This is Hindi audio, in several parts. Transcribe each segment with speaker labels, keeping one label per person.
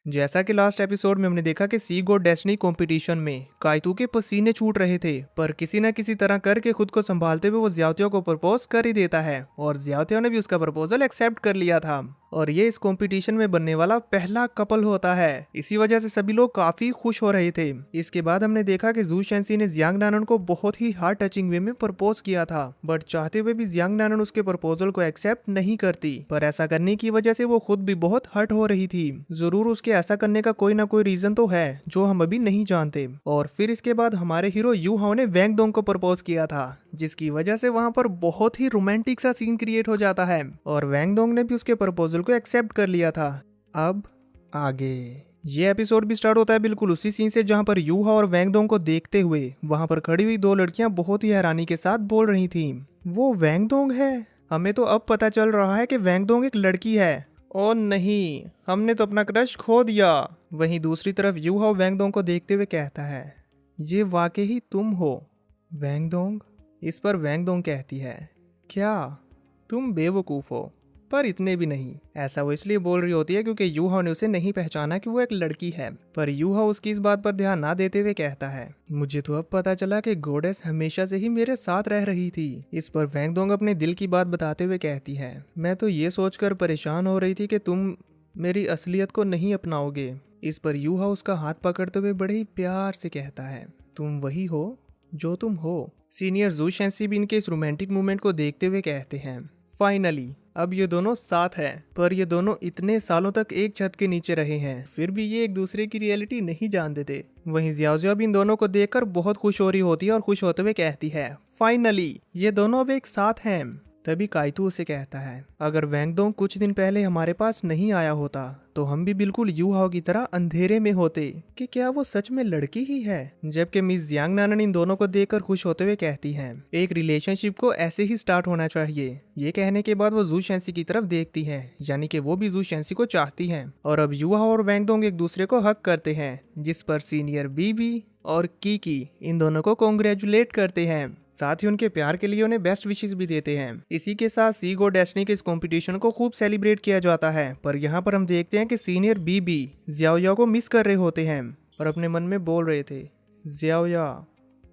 Speaker 1: जैसा कि लास्ट एपिसोड में हमने देखा कि सी गोड डेस्टिनी कंपटीशन में काइतू के पसीने छूट रहे थे, पर किसी न किसी तरह करके खुद को संभालते हुए वो जियाओतियो को प्रपोज कर ही देता है और जियाओतियो ने भी उसका प्रपोजल एक्सेप्ट कर लिया था और ये इस कंपटीशन में बनने वाला पहला कपल होता है। इसी वजह से सभी लोग काफी खुश हो रहे थे। इसके बाद हमने देखा कि जू शेंसी ने जियांग नानन को बहुत ही हार्ट टचिंग वे में प्रपोज किया था, बट चाहते हुए भी जियांग नानन उसके प्रपोजल को एक्सेप्ट नहीं करती। पर ऐसा करने की वजह से वो खुद भी बहुत हर्ट हो रही थी। जरूर उसके ऐसा करने का कोई ना कोई रीजन तो है जो हम अभी नहीं जानते। और फिर इसके बाद हमारे हीरो यू हाओ ने वैंग दोंग को प्रपोज किया था, जिसकी वजह से वहां पर बहुत ही रोमांटिक सा सीन क्रिएट हो जाता है और वैंग दोंग ने भी उसके प्रपोजल को एक्सेप्ट कर लिया था। अब आगे ये एपिसोड भी स्टार्ट होता है बिल्कुल उसी सीन से जहां पर यू हाओ और वैंग दोंग को देखते हुए वहां पर खड़ी हुई दो लड़कियां बहुत ही हैरानी के साथ बोल रही थीं, वो वैंग दोंग है। हमें तो अब पता चल रहा है कि वैंग दोंग एक लड़की है। और नहीं, हमने तो अपना क्रश खो दिया। वहीं दूसरी तरफ यू हाओ वैंग दोंग को देखते हुए कहता है, ये वाकई ही तुम हो वैंग दोंग। इस पर वैंग दोंग कहती है, क्या तुम बेवकूफ हो? पर इतने भी नहीं। ऐसा वो इसलिए बोल रही होती है क्योंकि यू हाओ ने उसे नहीं पहचाना कि वो एक लड़की है। पर यू हाओ उसकी इस बात पर ध्यान ना देते हुए कहता है, मुझे तो अब पता चला कि गॉडेस हमेशा से ही मेरे साथ रह रही थी। इस पर वैंग दोंग अपने दिल की बात बताते हुए कहती है, मैं तो ये सोचकर परेशान हो रही थी कि तुम मेरी असलियत को नहीं अपनाओगे। इस पर यू हाओ उसका हाथ पकड़ते हुए बड़े ही प्यार से कहता है, तुम वही हो जो तुम हो। सीनियर जू शेंसी भी इनके इस रोमांटिक मूवमेंट को देखते हुए कहते हैं, फाइनली अब ये दोनों साथ हैं। पर ये दोनों इतने सालों तक एक छत के नीचे रहे हैं, फिर भी ये एक दूसरे की रियलिटी नहीं जानते थे। वहीं जियाओजिया भी इन दोनों को देखकर बहुत खुश हो रही होती है और खुश होते हुए कहती है, फाइनली ये दोनों अब एक साथ हैं। तभी काइतू उसे कहता है, अगर वैंग दोंग कुछ दिन पहले हमारे पास नहीं आया होता तो हम भी बिल्कुल यू हाओ की तरह अंधेरे में होते कि क्या वो सच में लड़की ही है। जबकि मिस जियांग नानन इन दोनों को देखकर खुश होते हुए कहती हैं, एक रिलेशनशिप को ऐसे ही स्टार्ट होना चाहिए। ये कहने के बाद वो जू शेंसी की तरफ देखती है, यानी कि वो भी जू शेंसी को चाहती हैं। और अब यू हाओ और वैंग दोंग एक दूसरे को हक करते हैं, जिस पर सीनियर बीबी और कीकी इन दोनों को कॉन्ग्रेचुलेट करते हैं। साथ ही उनके प्यार के लिए उन्हें बेस्ट विशेस भी देते हैं। इसी के साथ सी गो डेस्टिनी के इस कंपटीशन को खूब सेलिब्रेट किया जाता है। पर यहाँ पर हम देखते हैं कि सीनियर बीबी जियाओया को मिस कर रहे होते हैं और अपने मन में बोल रहे थे, जियाओया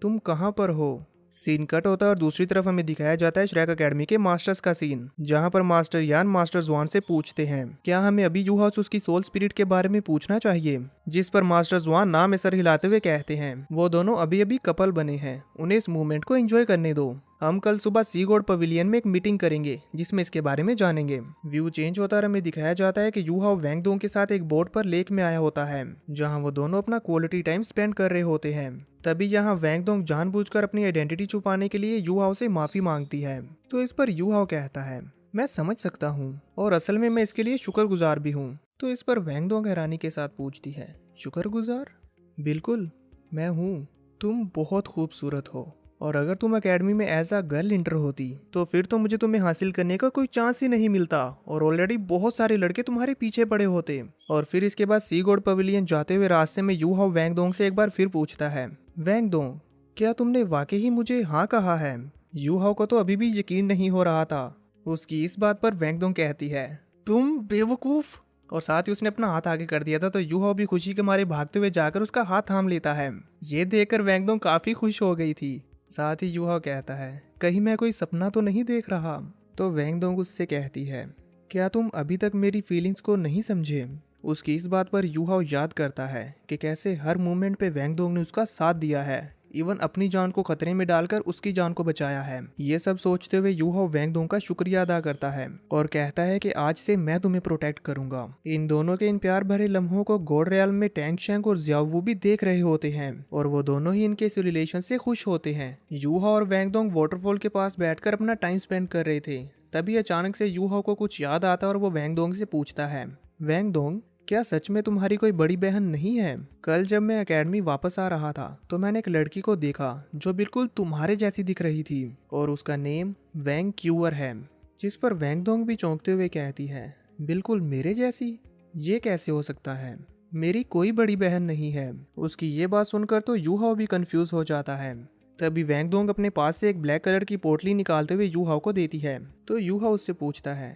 Speaker 1: तुम कहाँ पर हो। सीन कट होता है और दूसरी तरफ हमें दिखाया जाता है श्रेक एकेडमी के मास्टर्स का सीन, जहां पर मास्टर यान मास्टर जुआन से पूछते हैं, क्या हमें अभी यू हाओ से उसकी सोल स्पिरिट के बारे में पूछना चाहिए। जिस पर मास्टर जुआन नाम में सर हिलाते हुए कहते हैं, वो दोनों अभी अभी कपल बने हैं, उन्हें इस मूवमेंट को एंजॉय करने दो। हम कल सुबह सी गोड पवेलियन में एक मीटिंग करेंगे जिसमें इसके बारे में जानेंगे। व्यू चेंज होता है और हमें दिखाया जाता है कि यू हाओ वैंग दोंग के साथ एक बोट पर लेक में आया होता है, जहां वो दोनों अपना क्वालिटी टाइम स्पेंड कर रहे होते हैं। तभी यहाँ वैंग दोंग जानबूझकर अपनी आइडेंटिटी छुपाने के लिए यू हाओ से माफी मांगती है। तो इस पर यू हाओ कहता है, मैं समझ सकता हूँ और असल में मैं इसके लिए शुक्रगुजार भी हूँ। तो इस पर वैंग दोंग हैरानी के साथ पूछती है, शुक्रगुजार? बिल्कुल मैं हूँ। तुम बहुत खूबसूरत हो और अगर तुम एकेडमी में एज अ गर्ल इंटर होती तो फिर तो मुझे तुम्हें हासिल करने का कोई चांस ही नहीं मिलता और ऑलरेडी बहुत सारे लड़के तुम्हारे पीछे पड़े होते। और फिर इसके बाद सी गोड पवेलियन जाते हुए रास्ते में यू हाओ वैंग दोंग से एक बार फिर पूछता है, वैंग दोंग क्या तुमने वाकई ही मुझे हाँ कहा है? यू हाओ को तो अभी भी यकीन नहीं हो रहा था। उसकी इस बात पर वैंग दोंग कहती है, तुम बेवकूफ। और साथ ही उसने अपना हाथ आगे कर दिया था, तो यू हाओ भी खुशी के मारे भागते हुए जाकर उसका हाथ थाम लेता है। ये देखकर वैंग दोंग काफी खुश हो गई थी। साथ ही यू हाओ कहता है, कहीं मैं कोई सपना तो नहीं देख रहा। तो वैंग दोंग उससे कहती है, क्या तुम अभी तक मेरी फीलिंग्स को नहीं समझे? उसकी इस बात पर यू हाओ याद करता है कि कैसे हर मोमेंट पे वैंग दोंग ने उसका साथ दिया है, इवन अपनी जान को खतरे में डालकर उसकी जान को बचाया है। ये सब सोचते हुए यू हाओ वैंग दोंग का शुक्रिया अदा करता है और कहता है कि आज से मैं तुम्हें प्रोटेक्ट करूंगा। इन दोनों के इन प्यार भरे लम्हों को गोड रियल में टैंग शैंग और जियाओ भी देख रहे होते हैं और वो दोनों ही इनके इस रिलेशन से खुश होते हैं। यू हाओ और वैंग दोंग वाटरफॉल के पास बैठकर अपना टाइम स्पेंड कर रहे थे। तभी अचानक से यू हाओ को कुछ याद आता है और वो वैंग दोंग से पूछता है, वैंग दोंग क्या सच में तुम्हारी कोई बड़ी बहन नहीं है? कल जब मैं एकेडमी वापस आ रहा था तो मैंने एक लड़की को देखा जो बिल्कुल तुम्हारे जैसी दिख रही थी और उसका नेम वैंग क्यूअर है। जिस पर वैंग दोंग भी चौंकते हुए कहती है, बिल्कुल मेरे जैसी? ये कैसे हो सकता है? मेरी कोई बड़ी बहन नहीं है। उसकी ये बात सुनकर तो यू हाओ भी कंफ्यूज हो जाता है। तभी वैंग दोंग अपने पास से एक ब्लैक कलर की पोटली निकालते हुए यू हाओ को देती है। तो यू हाओ उससे पूछता है,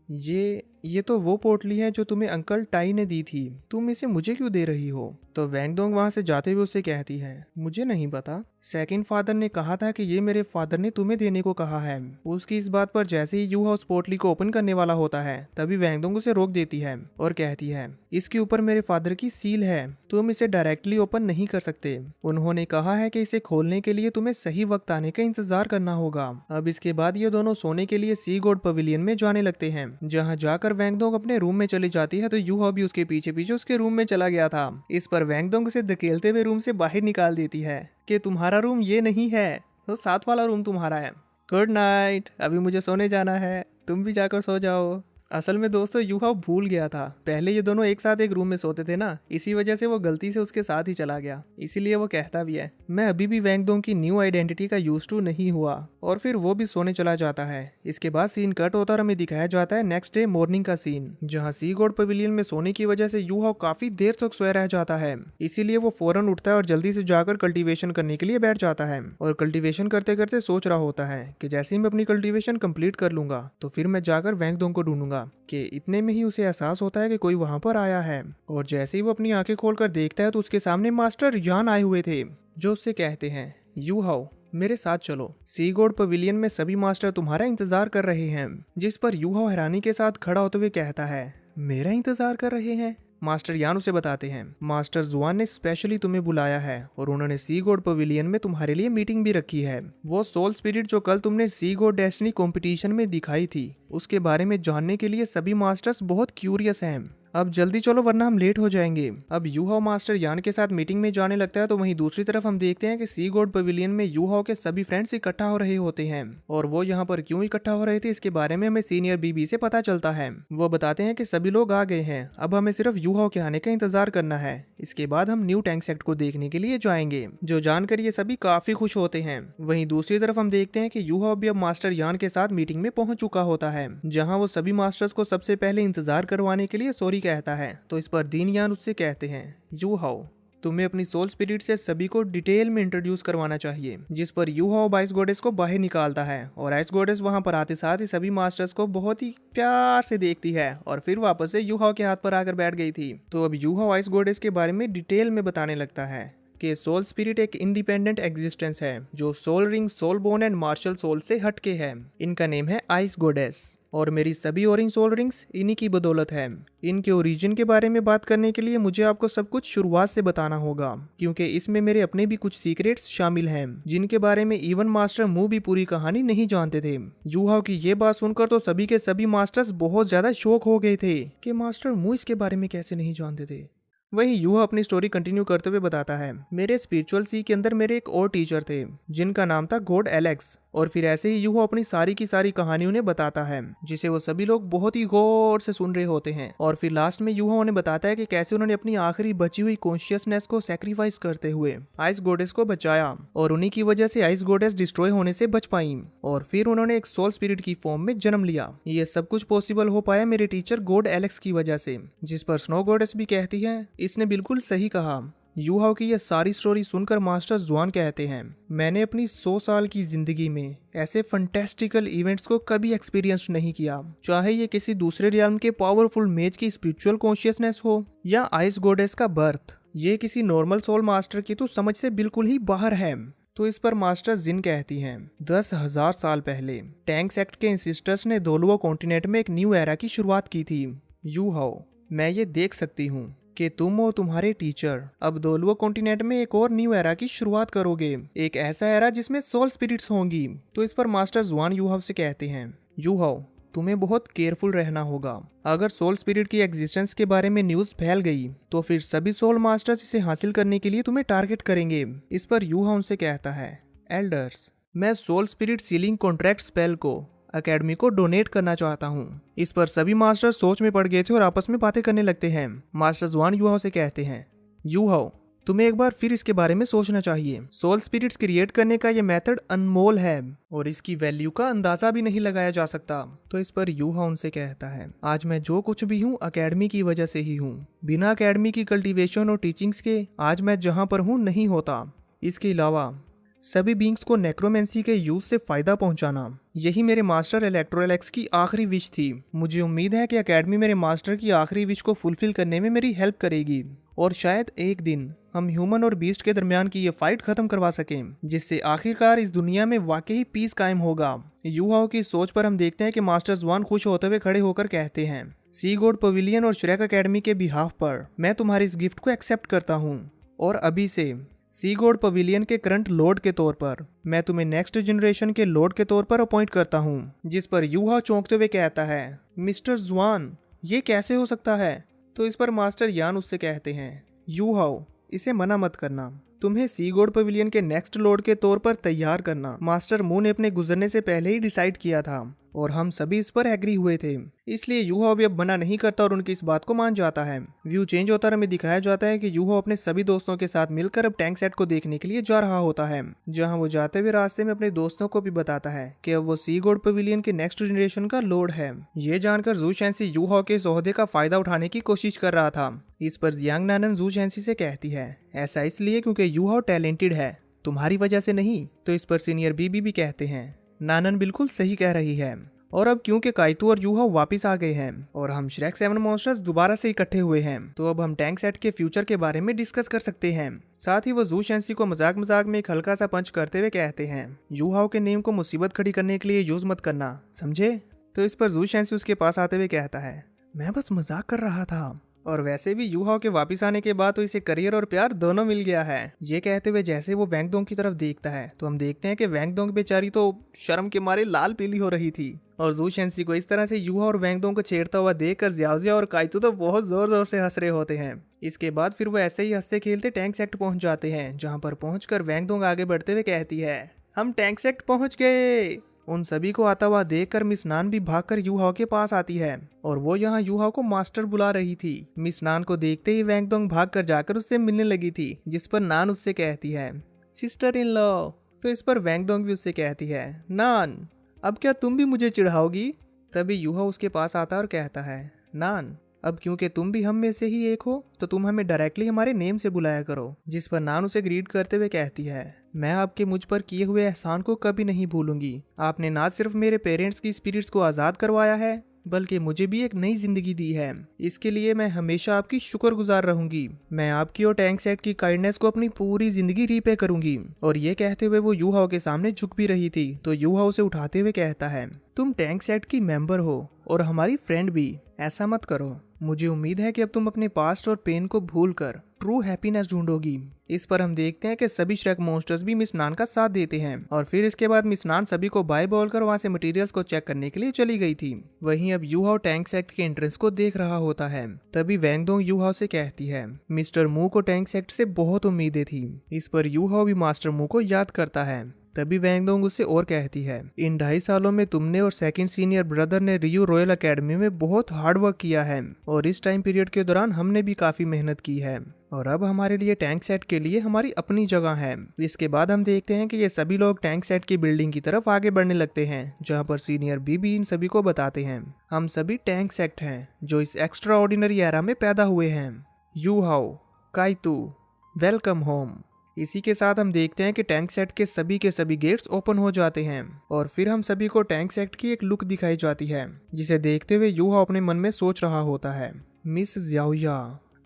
Speaker 1: ये ये तो वो पोटली है जो तुम्हें अंकल टाई ने दी थी, तुम इसे मुझे क्यों दे रही हो? तो वैंगडोंग वहां से जाते हुए उससे कहती है, मुझे नहीं पता, सेकंड फादर ने कहा था कि ये मेरे फादर ने तुम्हें देने को कहा है। उसकी इस बात पर जैसे ही यूहा उस पोटली को ओपन करने वाला होता है तभी वैंगडोंग उसे रोक देती है और कहती है, इसके ऊपर मेरे फादर की सील है, तुम इसे डायरेक्टली ओपन नहीं कर सकते। उन्होंने कहा है कि इसे खोलने के लिए तुम्हें सही वक्त आने का इंतजार करना होगा। अब इसके बाद ये दोनों सोने के लिए सी गॉड पवेलियन में जाने लगते हैं। जहाँ जाकर वैंगडोंग अपने रूम में चली जाती है तो यूहा भी उसके पीछे पीछे उसके रूम में चला गया था। इस पर वैंगडोंग उसे धकेलते हुए रूम से बाहर निकाल देती है कि तुम्हारा रूम ये नहीं है, तो साथ वाला रूम तुम्हारा है। गुड नाइट, अभी मुझे सोने जाना है, तुम भी जाकर सो जाओ। असल में दोस्तों यूहा भूल गया था, पहले ये दोनों एक साथ एक रूम में सोते थे ना, इसी वजह से वो गलती से उसके साथ ही चला गया। इसीलिए वो कहता भी है, मैं अभी भी वैंगडोंग की न्यू आइडेंटिटी का यूज टू नहीं हुआ। और फिर वो भी सोने चला जाता है। इसके बाद सीन कट होता और हमें दिखाया जाता है नेक्स्ट डे मॉर्निंग का सीन, जहाँ सी गॉड पवेलियन में सोने की वजह से यूहा काफी देर तक सोया रह जाता है। इसीलिए वो फौरन उठता है और जल्दी से जाकर कल्टीवेशन करने के लिए बैठ जाता है। और कल्टीवेशन करते करते सोच रहा होता है कि जैसे ही मैं अपनी कल्टीवेशन कंप्लीट कर लूंगा तो फिर मैं जाकर वैंगडोंग को ढूंढूंगा। कि इतने में ही उसे एहसास होता है कि कोई वहां पर आया है। और जैसे ही वो अपनी आंखें खोलकर देखता है तो उसके सामने मास्टर यान आए हुए थे, जो उससे कहते हैं, यूहाओ मेरे साथ चलो, सी गॉड पवेलियन में सभी मास्टर तुम्हारा इंतजार कर रहे हैं। जिस पर यूहाओ हैरानी के साथ खड़ा होते हुए कहता है, मेरा इंतजार कर रहे हैं? मास्टर यान उसे बताते हैं, मास्टर जुआन ने स्पेशली तुम्हें बुलाया है और उन्होंने सी गॉड पवेलियन में तुम्हारे लिए मीटिंग भी रखी है। वो सोल स्पिरिट जो कल तुमने सी गॉड डेस्टिनी कंपटीशन में दिखाई थी, उसके बारे में जानने के लिए सभी मास्टर्स बहुत क्यूरियस हैं। अब जल्दी चलो वरना हम लेट हो जाएंगे। अब यूहाओ मास्टर यान के साथ मीटिंग में जाने लगता है तो वहीं दूसरी तरफ हम देखते हैं कि सी गॉड पवेलियन में यूहाओ के सभी फ्रेंड्स इकट्ठा हो रहे होते हैं। और वो यहाँ पर क्यों इकट्ठा हो रहे थे इसके बारे में हमें सीनियर बीबी से पता चलता है। वो बताते हैं कि सभी लोग आ गए हैं, अब हमें सिर्फ यूहाओ के आने का इंतजार करना है। इसके बाद हम न्यू टैंक सेक्ट को देखने के लिए जाएंगे। जो जानकर ये सभी काफी खुश होते हैं। वहीं दूसरी तरफ हम देखते हैं कि यूहाओ भी अब मास्टर यान के साथ मीटिंग में पहुंच चुका होता है, जहाँ वो सभी मास्टर्स को सबसे पहले इंतजार करवाने के लिए सॉरी कहता है। तो इस पर दीन यान उससे कहते हैं, यूहाओ तुम्हें अपनी सोल स्पिरिट से सभी को डिटेल में इंट्रोड्यूस करवाना चाहिए। जिस पर यूहाओ आइस गॉडेस को बाहर निकालता है और आइस गॉडेस वहां पर आते साथ ही सभी मास्टर्स को बहुत ही प्यार से देखती है और फिर वापस से यूहाओ के हाथ पर आकर बैठ गई थी। तो अब यूहाओ आइस गॉडेस के बारे में डिटेल में बताने लगता है कि सोल स्पिरिट एक इंडिपेंडेंट एग्जिस्टेंस है जो soul ring, soul bone and martial soul से हटके है। इनका नेम है आइस गॉडेस और मेरी सभी ऑरेंज सोल रिंग्स इन्हीं की बदौलत है। इनके ओरिजिन के बारे में बात करने के लिए मुझे आपको सब कुछ शुरुआत से बताना होगा, क्योंकि इसमें मेरे अपने भी कुछ सीक्रेट्स शामिल हैं जिनके बारे में इवन मास्टर मू भी पूरी कहानी नहीं जानते थे। यूहाओ की ये बात सुनकर तो सभी के सभी मास्टर्स बहुत ज्यादा शॉक हो गए थे कि मास्टर मू इसके बारे में कैसे नहीं जानते थे। वहीं यूहा अपनी स्टोरी कंटिन्यू करते हुए बताता है, मेरे स्पिरिचुअल सी के अंदर मेरे एक और टीचर थे जिनका नाम था गॉड एलेक्स। और फिर ऐसे ही यूहा अपनी सारी की सारी कहानी उन्हें बताता है, जिसे वो सभी लोग बहुत ही गौर से सुन रहे होते हैं। और फिर लास्ट में यूहा उन्हें बताता है कि कैसे उन्होंने अपनी आखिरी बची हुई कॉन्शियसनेस को सैक्रिफाइस करते हुए आइस गॉडेस को बचाया और उन्हीं की वजह से आइस गॉडेस डिस्ट्रॉय होने से बच पाई और फिर उन्होंने एक सोल स्पिरिट की फॉर्म में जन्म लिया। ये सब कुछ पॉसिबल हो पाया मेरे टीचर गॉड एलेक्स की वजह से। जिस पर स्नो गॉडेस भी कहती है, इसने बिल्कुल सही कहा। यूहाओ की यह सारी स्टोरी सुनकर मास्टर जुआन कहते हैं, मैंने अपनी 100 साल की जिंदगी में ऐसे फंटेस्टिकल इवेंट्स को कभी एक्सपीरियंस नहीं किया, चाहे ये किसी दूसरे रियल्म के पावरफुल मेज की स्पिरिचुअल कॉन्शियसनेस हो या आइस गॉडेस का बर्थ। ये किसी नॉर्मल सोल मास्टर की तो समझ से बिल्कुल ही बाहर है। तो इस पर मास्टर जिन कहती हैं, 10,000 साल पहले टैंक सेक्ट के इंसिस्टर्स ने दोलुआ कॉन्टिनेंट में एक न्यू एरा की शुरुआत की थी। यूहाओ मैं ये देख सकती हूँ कि तुम और तुम्हारे टीचर अब दोलुआ कॉन्टिनेंट में एक और न्यू एरा की शुरुआत करोगे, एक ऐसा एरा जिसमें सोल स्पिरिट्स होंगी। तो इस पर मास्टर जुआन यूहाओ से कहते हैं, यूहाओ तुम्हें बहुत केयरफुल रहना होगा। अगर सोल स्पिरिट की एग्जिस्टेंस के बारे में न्यूज फैल गई तो फिर सभी सोल मास्टर्स इसे हासिल करने के लिए तुम्हें टारगेट करेंगे। इस पर यूहाओ उनसे कहता है, एल्डर्स मैं soul spirit sealing contract spell को अकेडमी को डोनेट करना चाहता हूँ। इस पर सभी मास्टर सोच में पड़ गए थे और आपस में बातें करने लगते हैं। मास्टर जुआन यूहाओ से कहते हैं, यूहाओ तुम्हें एक बार फिर इसके बारे में सोचना चाहिए। सोल स्पिरिट्स क्रिएट करने का ये मेथड अनमोल है और इसकी वैल्यू का अंदाजा भी नहीं लगाया जा सकता। तो इस पर यूहाओ उनसे कहता है, आज मैं जो कुछ भी हूँ अकेडमी की वजह से ही हूँ। बिना अकेडमी की कल्टीवेशन और टीचिंग्स के आज मैं जहाँ पर हूँ नहीं होता। इसके अलावा सभी बींग्स को नेक्रोमेंसी के यूज से फायदा पहुंचाना, यही मेरे मास्टर इलेक्ट्रोएलेक्स की आखिरी विश थी। मुझे उम्मीद है कि एकेडमी मेरे मास्टर की आखिरी विश को फुलफिल करने में मेरी हेल्प करेगी और शायद एक दिन हम ह्यूमन और बीस्ट के दरमियान की ये फाइट खत्म करवा सकें, जिससे आखिरकार इस दुनिया में वाकई पीस कायम होगा। यूहाओ की सोच पर हम देखते हैं कि मास्टर ज़ुआन खुश होते हुए खड़े होकर कहते हैं, सी गॉड पवेलियन और श्रेक एकेडमी के बिहाफ पर मैं तुम्हारी इस गिफ्ट को एक्सेप्ट करता हूँ और अभी से सी गॉड पवेलियन के करंट लॉर्ड के तौर पर मैं तुम्हें नेक्स्ट जनरेशन के लॉर्ड के तौर पर अपॉइंट करता हूँ। जिस पर यूहाओ चौंकते हुए कहता है, मिस्टर ज़ुआन ये कैसे हो सकता है? तो इस पर मास्टर यान उससे कहते हैं, यूहाओ इसे मना मत करना, तुम्हें सी गॉड पवेलियन के नेक्स्ट लॉर्ड के तौर पर तैयार करना मास्टर मू ने अपने गुजरने से पहले ही डिसाइड किया था और हम सभी इस पर एग्री हुए थे। इसलिए यूहाओ भी अब मना नहीं करता और उनकी इस बात को मान जाता है। व्यू चेंज होता और हमें दिखाया जाता है कि यूहाओ अपने सभी दोस्तों के साथ मिलकर अब टैंक सेट को देखने के लिए जा रहा होता है, जहां वो जाते हुए रास्ते में अपने दोस्तों को भी बताता है कि अब वो सी गॉड पवेलियन के नेक्स्ट जनरेशन का लॉर्ड है। ये जानकर जू शेंसी यूहाओ के इस ओहदे का फायदा उठाने की कोशिश कर रहा था। इस पर जियांग नानन जू शेंसी से कहती है, ऐसा इसलिए क्योंकि यूहाओ टैलेंटेड है, तुम्हारी वजह से नहीं। तो इस पर सीनियर बीबी भी कहते हैं, नानन बिल्कुल सही कह रही है। और अब क्योंकि काइतू और यूहाओ वापस आ गए हैं और हम श्रेक 7 मॉन्स्टर्स दोबारा से इकट्ठे हुए हैं, तो अब हम टैंक सेट के फ्यूचर के बारे में डिस्कस कर सकते हैं। साथ ही वो जू शेंसी को मजाक मजाक में एक हल्का सा पंच करते हुए कहते हैं, यूहाओ के नेम को मुसीबत खड़ी करने के लिए यूज मत करना, समझे? तो इस पर जू शेंसी उसके पास आते हुए कहता है, मैं बस मजाक कर रहा था। और वैसे भी यूहाओ के वापस आने के बाद तो इसे करियर और प्यार दोनों मिल गया है। ये कहते हुए जैसे वो वैंगडोंग की तरफ देखता है तो हम देखते हैं कि वैंगडोंग बेचारी तो शर्म के मारे लाल पीली हो रही थी और जू शेंसी को इस तरह से यूहाओ और वैंगडोंग को छेड़ता हुआ देखकर जियाओजिया और काइतू तो बहुत जोर जोर से हंस रहे होते हैं। इसके बाद फिर वो ऐसे ही हंसते खेलते टैंक सेक्ट पहुंच जाते हैं, जहां पर पहुंचकर वैंगडोंग आगे बढ़ते हुए कहती है, हम टैंक सेक्ट पहुंच गए। उन सभी को आता हुआ देखकर मिस नान भी भागकर यूहाओ के पास आती है और वो यहाँ यूहाओ को मास्टर बुला रही थी। मिस नान को देखते ही वैंगडोंग भागकर जाकर उससे मिलने लगी थी, जिस पर नान उससे कहती है, सिस्टर इन लॉ। तो इस पर वैंगडोंग भी उससे कहती है, नान अब क्या तुम भी मुझे चिढ़ाओगी? तभी यूहाओ उसके पास आता और कहता है, नान अब क्योंकि तुम भी हम में से ही एक हो तो तुम हमें डायरेक्टली हमारे नेम से बुलाया करो। जिस पर नान उसे ग्रीट करते हुए कहती है, मैं आपके मुझ पर किए हुए एहसान को कभी नहीं भूलूंगी। आपने ना सिर्फ मेरे पेरेंट्स की स्पिरिट्स को आज़ाद करवाया है बल्कि मुझे भी एक नई जिंदगी दी है। इसके लिए मैं हमेशा आपकी शुक्रगुजार रहूंगी। मैं आपकी और टैंक सेट की काइंडनेस को अपनी पूरी जिंदगी रीपे करूंगी। और ये कहते हुए वो यूहाओ के सामने झुक भी रही थी तो यूहाओ उसे उठाते हुए कहता है, तुम टैंक सेट की मेंबर हो और हमारी फ्रेंड भी, ऐसा मत करो। मुझे उम्मीद है कि अब तुम अपने पास्ट और पेन को भूलकर ट्रू हैप्पीनेस ढूंढोगी। इस पर हम देखते हैं कि सभी श्रेक मॉन्स्टर्स भी मिस नान का साथ देते हैं और फिर इसके बाद मिस नान सभी को बाय बोलकर वहां से मटेरियल्स को चेक करने के लिए चली गई थी। वहीं अब यूहाओ टैंक सेट के एंट्रेंस को देख रहा होता है। तभी वैंगडोंग यूहाओ से कहती है, मिस्टर मू को टैंक सेट से बहुत उम्मीदें थी। इस पर यूहाओ भी मास्टर मू को याद करता है। तभी वैंगडोंग उससे और कहती है, इन 2.5 सालों में तुमने और सेकंड सीनियर ब्रदर ने रियो रॉयल एकेडमी में बहुत हार्ड वर्क किया है और इस टाइम पीरियड के दौरान हमने भी काफी मेहनत की है और अब हमारे लिए टैंक सेट के लिए हमारी अपनी जगह है। इसके बाद हम देखते हैं कि ये सभी लोग टैंक सेट की बिल्डिंग की तरफ आगे बढ़ने लगते हैं, जहां पर सीनियर बीबी इन सभी को बताते हैं, हम सभी टैंक सेट हैं जो इस एक्स्ट्रा ऑर्डिनरी एरा में पैदा हुए हैं। Yuhao, काइतू, welcome home. इसी के साथ हम देखते हैं कि टैंक सेट के सभी गेट्स ओपन हो जाते हैं और फिर हम सभी को टैंक सेट की एक लुक दिखाई जाती है, जिसे देखते हुए यूहाओ अपने मन में सोच रहा होता है, मिस जियाओया,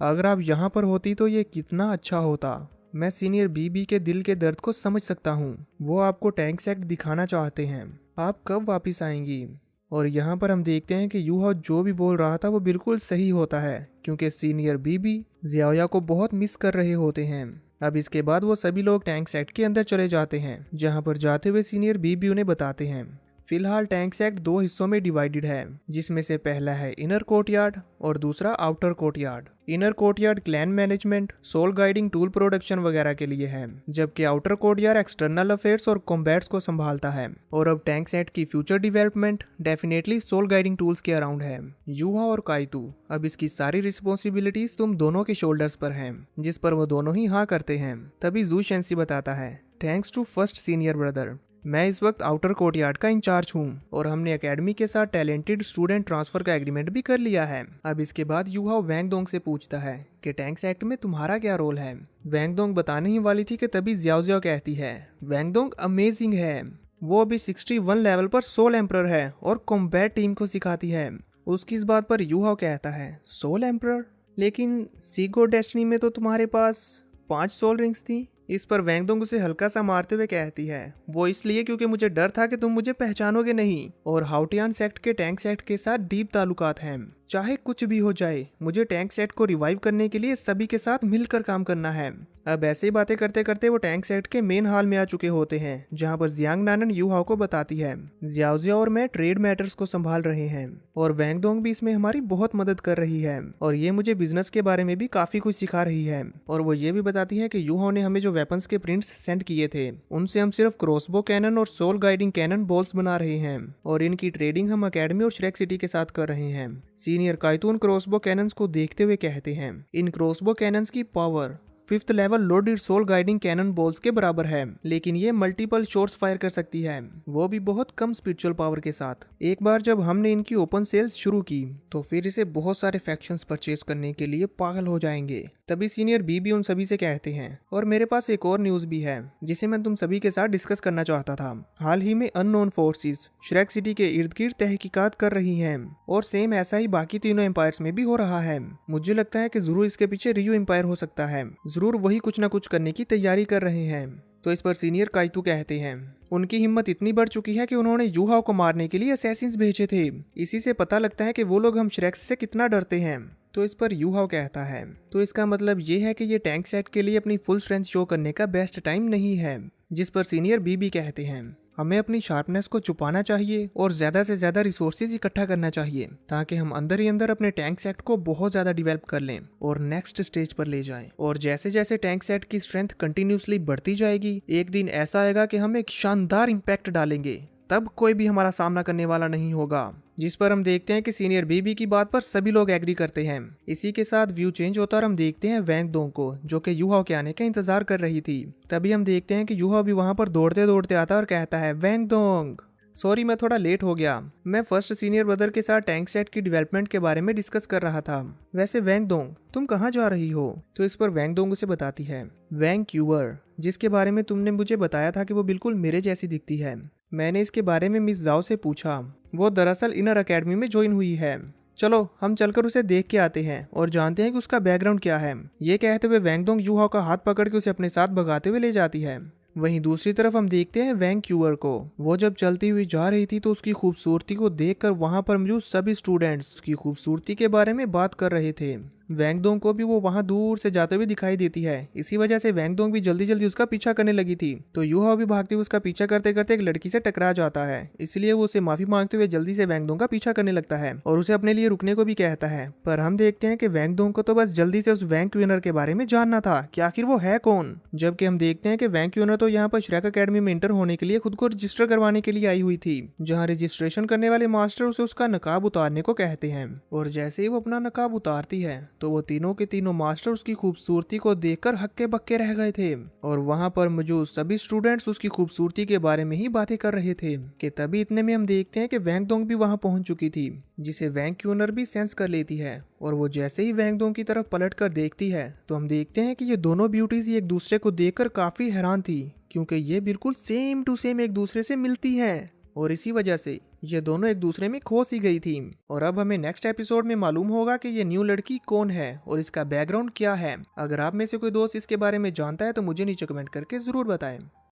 Speaker 1: अगर आप यहाँ पर होती तो ये कितना अच्छा होता। मैं सीनियर बीबी के दिल के दर्द को समझ सकता हूँ। वो आपको टैंक सेट दिखाना चाहते हैं। आप कब वापिस आएंगी? और यहाँ पर हम देखते हैं कि यूहाओ जो भी बोल रहा था वो बिल्कुल सही होता है, क्योंकि सीनियर बीबी जियाओया को बहुत मिस कर रहे होते हैं। अब इसके बाद वो सभी लोग टैंक सेट के अंदर चले जाते हैं, जहां पर जाते हुए सीनियर बीबी उन्हें बताते हैं, फिलहाल टैंक सेट 2 हिस्सों में डिवाइडेड है, जिसमें से पहला है इनर कोर्टयार्ड और दूसरा outer courtyard. Inner courtyard clan management, soul guiding, tool production वगैरह के लिए है, जबकि आउटर कोर्टयार्ड एक्सटर्नल अफेयर्स और कॉम्बैट्स को संभालता है। और अब टैंक सेट की future development definitely soul guiding tools के अराउंड है। यूहाओ और काइतू, अब इसकी सारी रिस्पॉन्सिबिलिटीज तुम दोनों के शोल्डर्स पर हैं, जिस पर वो दोनों ही हाँ करते हैं। तभी जू शेंसी बताता है, thanks to first senior brother, मैं इस वक्त आउटर कोर्टयार्ड का इंचार्ज हूँ और हमने एकेडमी के साथ टैलेंटेड स्टूडेंट ट्रांसफर का एग्रीमेंट भी कर लिया है। अब इसके बाद यूहाओ वैंगडोंग से पूछता है कि टैंक्स एक्ट में तुम्हारा क्या रोल है। वैंगडोंग बताने ही वाली थी कि तभी जियाओ जियाओ कहती है, वैंगडोंग अमेजिंग है, वो अभी 61 लेवल पर सोल एम्परर है और कॉम्बैट टीम को सिखाती है। उसकी इस बात पर यूहाओ कहता है, सोल एम्परर? लेकिन सी गॉड डेस्टिनी में तो तुम्हारे पास 5 सोल रिंग्स थी। इस पर वैंगडोंग उसे हल्का सा मारते हुए कहती है, वो इसलिए क्योंकि मुझे डर था कि तुम मुझे पहचानोगे नहीं और हाउटियान सेक्ट के टैंक सेक्ट के साथ डीप ताल्लुकात हैं। चाहे कुछ भी हो जाए, मुझे टैंक सेट को रिवाइव करने के लिए सभी के साथ मिलकर काम करना है। अब ऐसे ही बातें करते करते वो टैंक सेट के मेन हॉल में आ चुके होते हैं, जहां पर जियांग नानन यूहाओ को बताती है जियाओ जियाओ और मैं ट्रेड मैटर्स को संभाल रहे हैं और वैंगडोंग भी इसमें हमारी बहुत मदद कर रही है और ये मुझे बिजनेस के बारे में भी काफी कुछ सिखा रही है। और वो ये भी बताती है कि यूहाओ ने हमें जो वेपन्स के प्रिंट्स सेंड किए थे उनसे हम सिर्फ क्रॉसबो कैनन और सोल गाइडिंग कैनन बॉल्स बना रहे हैं और इनकी ट्रेडिंग हम अकेडमी और श्रेक सिटी के साथ कर रहे हैं। सीनियर काइतून क्रॉसबो कैनन्स को देखते हुए कहते हैं, इन क्रॉसबो कैनन्स की power 5th level loaded soul guiding cannon balls के बराबर है, लेकिन ये मल्टीपल शॉट्स फायर कर सकती है, वो भी बहुत कम स्पिरिचुअल पावर के साथ। एक बार जब हमने इनकी ओपन सेल्स शुरू की तो फिर इसे बहुत सारे फैक्शंस परचेज करने के लिए पागल हो जाएंगे। तभी सीनियर बीबी उन सभी से कहते हैं, और मेरे पास एक और न्यूज भी है जिसे मैं तुम सभी के साथ डिस्कस करना चाहता था। हाल ही में अननोन फोर्सेस श्रेक सिटी के इर्द गिर्द तहकीकात कर रही हैं और सेम ऐसा ही बाकी तीनों एम्पायर्स में भी हो रहा है। मुझे लगता है कि जरूर इसके पीछे रियो एम्पायर हो सकता है, जरूर वही कुछ न कुछ करने की तैयारी कर रहे हैं। तो इस पर सीनियर काइतू कहते हैं, उनकी हिम्मत इतनी बढ़ चुकी है कि उन्होंने यूहाओ को मारने के लिए असैसिन्स भेजे थे। इसी से पता लगता है कि वो लोग हम श्रेक्स से कितना डरते हैं। तो इस पर यूहाओ कहता है, तो इसका मतलब ये है कि ये टैंक सेट के लिए अपनी फुल स्ट्रेंथ शो करने का बेस्ट टाइम नहीं है। जिस पर सीनियर बीबी कहते हैं, हमें अपनी शार्पनेस को छुपाना चाहिए और ज्यादा से ज्यादा रिसोर्सेज इकट्ठा करना चाहिए ताकि हम अंदर ही अंदर अपने टैंक सेट को बहुत ज्यादा डेवलप कर लें और नेक्स्ट स्टेज पर ले जाएं। और जैसे जैसे टैंक सेट की स्ट्रेंथ कंटिन्यूसली बढ़ती जाएगी, एक दिन ऐसा आएगा कि हम एक शानदार इम्पैक्ट डालेंगे, तब कोई भी हमारा सामना करने वाला नहीं होगा। जिस पर हम देखते हैं कि सीनियर बीबी की बात पर सभी लोग एग्री करते हैं। इसी के साथ व्यू चेंज होता और हम देखते हैं वैंगडोंग को, जो कि यूहाओ के आने का इंतजार कर रही थी। तभी हम देखते हैं कि यूहाओ भी वहां पर दौड़ते दौड़ते आता और कहता है, वैंगडोंग सॉरी मैं थोड़ा लेट हो गया, मैं फर्स्ट सीनियर ब्रदर के साथ टैंक सेट की डेवलपमेंट के बारे में डिस्कस कर रहा था। वैसे वैंगडोंग तुम कहाँ जा रही हो? तो इस पर वैंगडोंग उसे बताती है, वैंक्यूवर, जिसके बारे में तुमने मुझे बताया था कि वो बिल्कुल मेरे जैसी दिखती है। मैंने इसके बारे में मिस जाओ से पूछा, वो दरअसल इनर अकेडमी में ज्वाइन हुई है। चलो हम चलकर उसे देख के आते हैं और जानते हैं कि उसका बैकग्राउंड क्या है। ये कहते हुए वैंगडोंग यूहाओ का हाथ पकड़ के उसे अपने साथ भगाते हुए ले जाती है। वहीं दूसरी तरफ हम देखते हैं वैंक्यूवर को। वो जब चलती हुई जा रही थी तो उसकी खूबसूरती को देखकर वहां पर मौजूद सभी स्टूडेंट्स उसकी खूबसूरती के बारे में बात कर रहे थे। वैंगडोंग को भी वो वहां दूर से जाते हुए दिखाई देती है। इसी वजह से वैंगडोंग भी जल्दी जल्दी उसका पीछा करने लगी थी। तो यूहाओ भी भागते हुए उसका पीछा करते करते एक लड़की से टकरा जाता है, इसलिए वो उसे माफी मांगते हुए जल्दी से वैंगडोंग का पीछा करने लगता है और उसे अपने लिए रुकने को भी कहता है। पर हम देखते हैं कि वैंगडोंग को तो बस जल्दी से उस वैंक्यूनर के बारे में जानना था कि आखिर वो है कौन। जबकि हम देखते हैं कि वैंक्यूनर तो यहाँ पर श्रेक अकेडमी में इंटर होने के लिए खुद को रजिस्टर करवाने के लिए आई हुई थी, जहाँ रजिस्ट्रेशन करने वाले मास्टर उसे उसका नकाब उतारने को कहते हैं। और जैसे ही वो अपना नकाब उतारती है तो वो तीनों के तीनों मास्टर उसकी खूबसूरती को देखकर हक्के बक्के रह गए थे और वहां पर मौजूद सभी स्टूडेंट्स उसकी खूबसूरती के बारे में ही बातें कर रहे थे कि तभी इतने में हम देखते हैं कि वैंगडोंग भी वहां पहुंच चुकी थी, जिसे वैंक्यूनर भी सेंस कर लेती है। और वो जैसे ही वैंगडोंग की तरफ पलट कर देखती है तो हम देखते हैं कि ये दोनों ब्यूटीज एक दूसरे को देखकर काफी हैरान थी, क्योंकि ये बिल्कुल सेम टू सेम एक दूसरे से मिलती है और इसी वजह से ये दोनों एक दूसरे में खो सी गई थी। और अब हमें नेक्स्ट एपिसोड में मालूम होगा कि ये न्यू लड़की कौन है और इसका बैकग्राउंड क्या है। अगर आप में से कोई दोस्त इसके बारे में जानता है तो मुझे नीचे कमेंट करके जरूर बताएं।